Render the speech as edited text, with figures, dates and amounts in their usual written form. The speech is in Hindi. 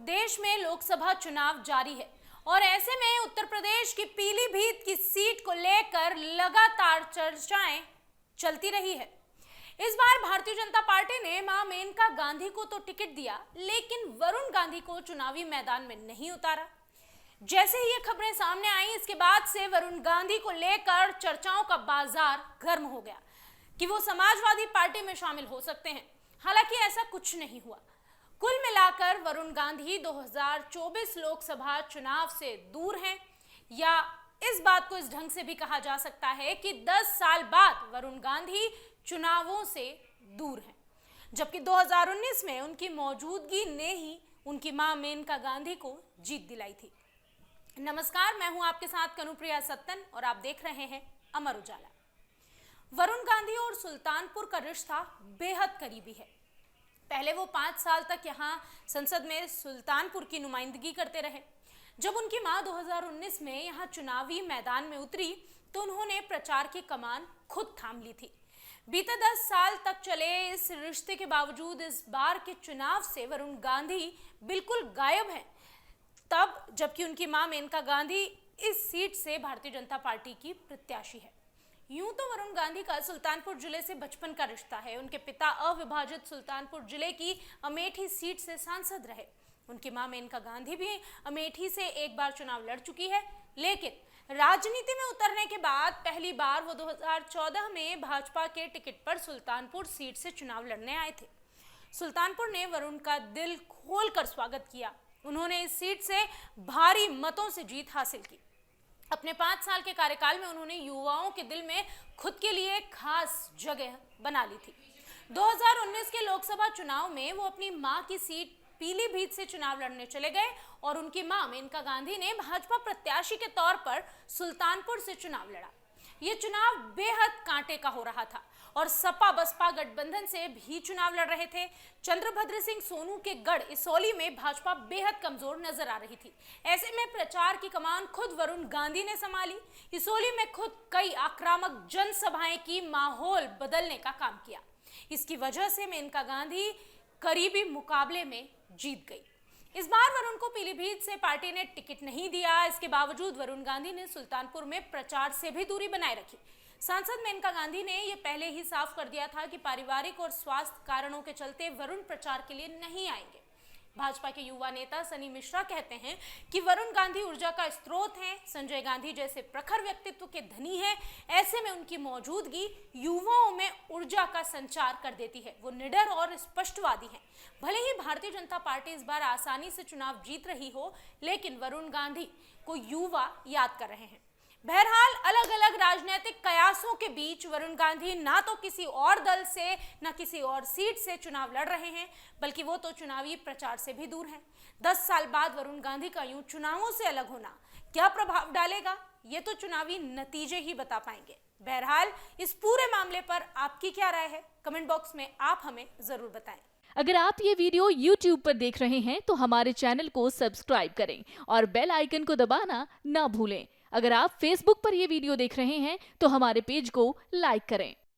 देश में लोकसभा चुनाव जारी है और ऐसे में उत्तर प्रदेश की पीलीभीत की सीट को लेकर लगातार चर्चाएं चलती रही है। इस बार भारतीय जनता पार्टी ने मां मेनका गांधी को तो टिकट दिया, लेकिन वरुण गांधी को चुनावी मैदान में नहीं उतारा। जैसे ही ये खबरें सामने आई, इसके बाद से वरुण गांधी को लेकर चर्चाओं का बाजार गर्म हो गया कि वो समाजवादी पार्टी में शामिल हो सकते हैं। हालांकि ऐसा कुछ नहीं हुआ। कुल मिलाकर वरुण गांधी 2024 लोकसभा चुनाव से दूर हैं, या इस बात को इस ढंग से भी कहा जा सकता है कि 10 साल बाद वरुण गांधी चुनावों से दूर हैं, जबकि 2019 में उनकी मौजूदगी ने ही उनकी मां मेनका गांधी को जीत दिलाई थी। नमस्कार, मैं हूं आपके साथ कनुप्रिया सत्तन और आप देख रहे हैं अमर उजाला। वरुण गांधी और सुल्तानपुर का रिश्ता बेहद करीबी है। पहले वो 5 साल तक यहां संसद में सुल्तानपुर की नुमाइंदगी करते रहे। जब उनकी मां 2019 में यहां चुनावी मैदान में उतरी तो उन्होंने प्रचार की कमान खुद थाम ली थी। बीते 10 साल तक चले इस रिश्ते के बावजूद इस बार के चुनाव से वरुण गांधी बिल्कुल गायब हैं, तब जबकि उनकी मां मेनका गांधी इस सीट से भारतीय जनता पार्टी की प्रत्याशी है। यूं तो वरुण गांधी का सुल्तानपुर जिले से बचपन का रिश्ता है। उनके पिता अविभाजित सुल्तानपुर जिले की अमेठी सीट से सांसद रहे। उनकी मां मेनका गांधी भी अमेठी से एक बार चुनाव लड़ चुकी है, लेकिन राजनीति में उतरने के बाद पहली बार वो 2014 में भाजपा के टिकट पर सुल्तानपुर सीट से चुनाव लड़ने आए थे। सुल्तानपुर ने वरुण का दिल खोलकर स्वागत किया। उन्होंने इस सीट से भारी मतों से जीत हासिल की। अपने 5 साल के कार्यकाल में उन्होंने युवाओं के दिल में खुद के लिए खास जगह बना ली थी। 2019 के लोकसभा चुनाव में वो अपनी मां की सीट पीलीभीत से चुनाव लड़ने चले गए और उनकी मां मेनका गांधी ने भाजपा प्रत्याशी के तौर पर सुल्तानपुर से चुनाव लड़ा। ये चुनाव बेहद कांटे का हो रहा था और सपा बसपा गठबंधन से भी चुनाव लड़ रहे थे। चंद्रभद्र सिंह सोनू के गढ़ इसौली में भाजपा बेहद कमजोर नजर आ रही थी। ऐसे में प्रचार की कमान खुद वरुण गांधी ने संभाली। इसौली में खुद कई आक्रामक जनसभाएं की, माहौल बदलने का काम किया। इसकी वजह से मेनका गांधी करीबी मुकाबले में जीत गई। इस बार वरुण को पीलीभीत से पार्टी ने टिकट नहीं दिया। इसके बावजूद वरुण गांधी ने सुल्तानपुर में प्रचार से भी दूरी बनाए रखी। सांसद मेनका गांधी ने यह पहले ही साफ कर दिया था कि पारिवारिक और स्वास्थ्य कारणों के चलते वरुण प्रचार के लिए नहीं आएंगे। भाजपा के युवा नेता सनी मिश्रा कहते हैं कि वरुण गांधी ऊर्जा का स्रोत हैं, संजय गांधी जैसे प्रखर व्यक्तित्व के धनी हैं। ऐसे में उनकी मौजूदगी युवाओं में ऊर्जा का संचार कर देती है। वो निडर और स्पष्टवादी हैं। भले ही भारतीय जनता पार्टी इस बार आसानी से चुनाव जीत रही हो, लेकिन वरुण गांधी को युवा याद कर रहे हैं। बहरहाल अलग अलग राजनीतिक कयासों के बीच वरुण गांधी ना तो किसी और दल से ना किसी और सीट से चुनाव लड़ रहे हैं, बल्कि वो तो चुनावी प्रचार से भी दूर हैं। 10 साल बाद वरुण गांधी का यूं चुनावों से अलग होना क्या प्रभाव डालेगा, ये तो चुनावी नतीजे ही बता पाएंगे। बहरहाल इस पूरे मामले पर आपकी क्या राय है, कमेंट बॉक्स में आप हमें जरूर बताएं। अगर आप ये वीडियो YouTube पर देख रहे हैं तो हमारे चैनल को सब्सक्राइब करें और बेल आइकन को दबाना ना भूलें। अगर आप Facebook पर ये वीडियो देख रहे हैं तो हमारे पेज को लाइक करें।